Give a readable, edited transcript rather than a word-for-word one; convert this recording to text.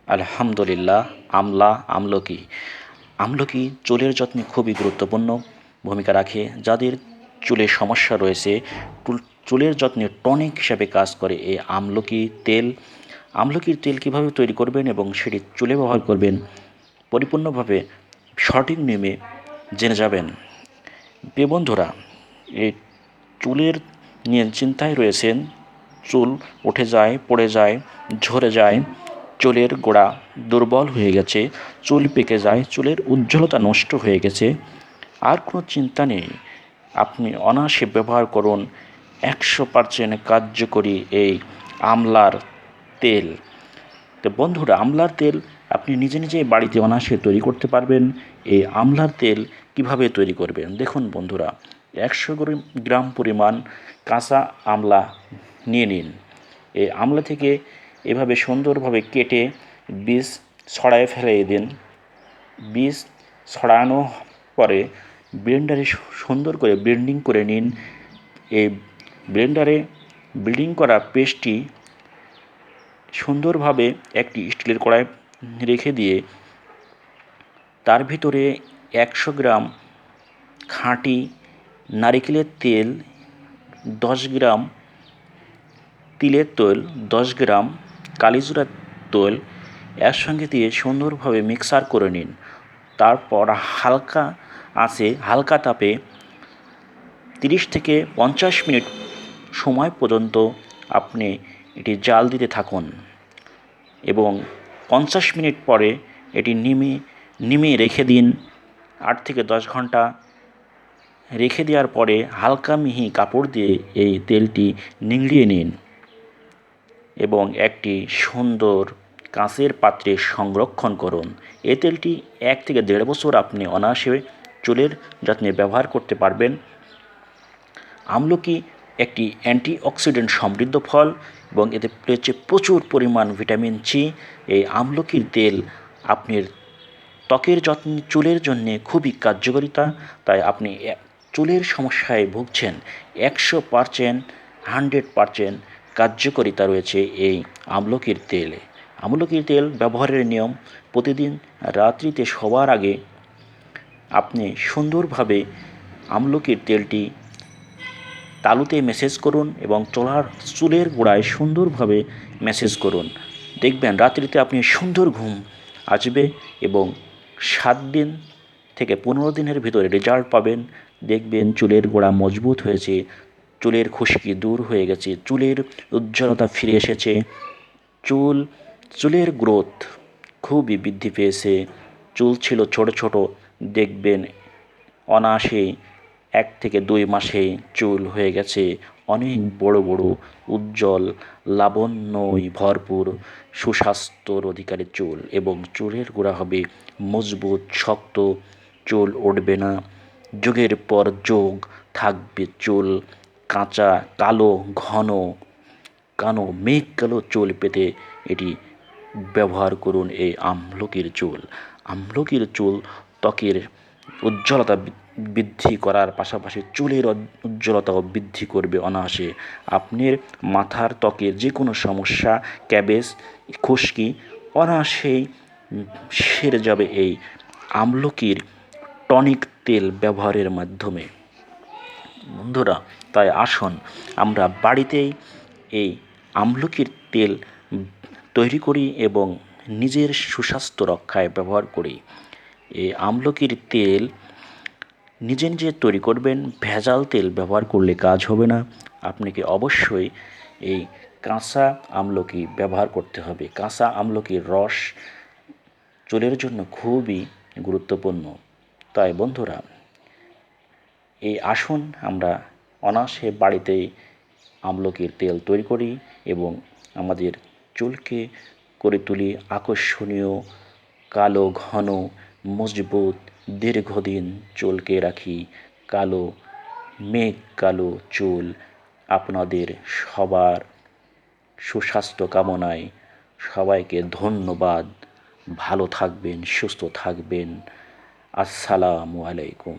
আলহামদুলিল্লাহ। আমলকি আমলকি চুলের যত্নে খুবই গুরুত্বপূর্ণ ভূমিকা রাখে। যাদের চুলের সমস্যা রয়েছে, চুলের যত্নে টনিক হিসাবে কাজ করে এই আমলকির তেল কিভাবে তৈরি করবেন এবং সেটি চুলে ব্যবহার করবেন পরিপূর্ণভাবে সঠিক নিয়মে জেনে যাবেন। প্রিয় বন্ধুরা, এই চুলের নিয়ে চিন্তায় রয়েছেন, চুল উঠে যায়, পড়ে যায়, ঝরে যায়, চুলের গোড়া দুর্বল হয়ে গেছে, চুল পেকে যায়, চুলের উজ্জ্বলতা নষ্ট হয়ে গেছে, আর কোনো চিন্তা নেই। আপনি অনায়াসে ব্যবহার করুন 100% কার্যকরী এই আমলার তেল। তো বন্ধুরা, আমলার তেল আপনি নিজে নিজেই বাড়িতে অনায়াসে তৈরি করতে পারবেন। এই আমলার তেল কিভাবে তৈরি করবেন দেখুন বন্ধুরা। 100 গ্রাম পরিমাণ কাঁচা আমলা নিয়ে নিন। এই আমলা থেকে এভাবে সুন্দরভাবে কেটে বীজ ছড়ায় ফেলিয়ে দিন। বীজ ছড়ানো পরে ব্লেন্ডারে সুন্দর করে ব্লেন্ডিং করে নিন। এই ব্লেন্ডারে ব্লেন্ডিং করা পেস্টটি সুন্দরভাবে একটি স্টিলের কড়াই রেখে দিয়ে তার ভিতরে 100 গ্রাম খাঁটি নারিকেলের তেল, 10 গ্রাম তিলের তেল, 10 গ্রাম কালিজিরার তেল এর সঙ্গে দিয়ে সুন্দরভাবে মিক্সার করে নিন। তারপর হালকা তাপে 30 থেকে 50 মিনিট সময় পর্যন্ত আপনি এটি জাল দিতে থাকুন এবং 50 মিনিট পরে এটি নিমে রেখে দিন। 8 থেকে 10 ঘন্টা রেখে দেওয়ার পরে হালকা মিহি কাপড় দিয়ে এই তেলটি নিংড়িয়ে নিন এবং একটি সুন্দর কাঁচের পাত্রে সংরক্ষণ করুন। এই তেলটি 1 থেকে 1.5 বছর আপনি অনায়াসে চুলের যত্নে ব্যবহার করতে পারবেন। আমলকি একটি অ্যান্টিঅক্সিডেন্ট সমৃদ্ধ ফল এবং এতে রয়েছে প্রচুর পরিমাণ ভিটামিন সি। এই আমলকির তেল আপনার ত্বকের যত্নে চুলের জন্য খুবই কার্যকারিতা। তাই আপনি চুলের সমস্যায় ভুগছেন, 100% কার্যকারিতা রয়েছে এই আমলকির তেলে। আমলকির তেল ব্যবহারের নিয়ম: প্রতিদিন রাত্রিতে শোবার আগে আপনি সুন্দরভাবে আমলকির তেলটি তালুতে ম্যাসেজ করুন এবং চুলের গোড়ায় সুন্দরভাবে ম্যাসেজ করুন। দেখবেন রাত্রিতে আপনি সুন্দর ঘুম আসবে এবং 7 দিন থেকে 15 দিনের ভিতরে রেজাল্ট পাবেন। দেখবেন চুলের গোড়া মজবুত হয়েছে, চুলের খুশকি দূর হয়ে গেছে, চুলের উজ্জ্বলতা ফিরে এসেছে, চুলের গ্রোথ খুবই বৃদ্ধি পেয়েছে। চুল ছিল ছোট ছোট, দেখবেন অনায়াসে 1 থেকে 2 মাসে চুল হয়ে গেছে অনেক বড় বড়, উজ্জ্বল, লাবণ্যই ভরপুর, সুস্বাস্থ্যর অধিকারী চুল এবং চুলের গোড়া হবে মজবুত, শক্ত, চুল উঠবে না, যুগের পর যুগ থাকবে চুল কাঁচা, কালো, ঘন মেঘ কালো চুল পেতে এটি ব্যবহার করুন। এই আমলকির চুল ত্বকের উজ্জ্বলতা বৃদ্ধি করার পাশাপাশি চুলের উজ্জ্বলতাও বৃদ্ধি করবে অনায়াসে। আপনার মাথার ত্বকের যে কোনো সমস্যা, ক্যাবেজ, খুশকি অনায়াসেই সেরে যাবে এই আমলকির টনিক তেল ব্যবহারের মাধ্যমে। বন্ধুরা, তাই আসুন আমরা বাড়িতেই এই আমলকির তেল তৈরি করি এবং নিজের সুস্বাস্থ্য রক্ষায় ব্যবহার করি। এই আমলকির তেল নিজে নিজে তৈরি করবেন, ভেজাল তেল ব্যবহার করলে কাজ হবে না। আপনাকে অবশ্যই এই কাঁচা আমলকি ব্যবহার করতে হবে। কাঁচা আমলকির রস চুলের জন্য খুবই গুরুত্বপূর্ণ। তাই বন্ধুরা, এই আসুন আমরা অনায়াসে বাড়িতেই আমলকির তেল তৈরি করি এবং আমাদের চুলকে করে তুলি আকর্ষণীয়, কালো, ঘন, মজবুত, দীর্ঘদিন চুলকে রাখি কালো, মেঘ কালো চুল। আপনাদের সবার সুস্বাস্থ্য কামনায় সবাইকে ধন্যবাদ। ভালো থাকবেন, সুস্থ থাকবেন। আসসালামু আলাইকুম।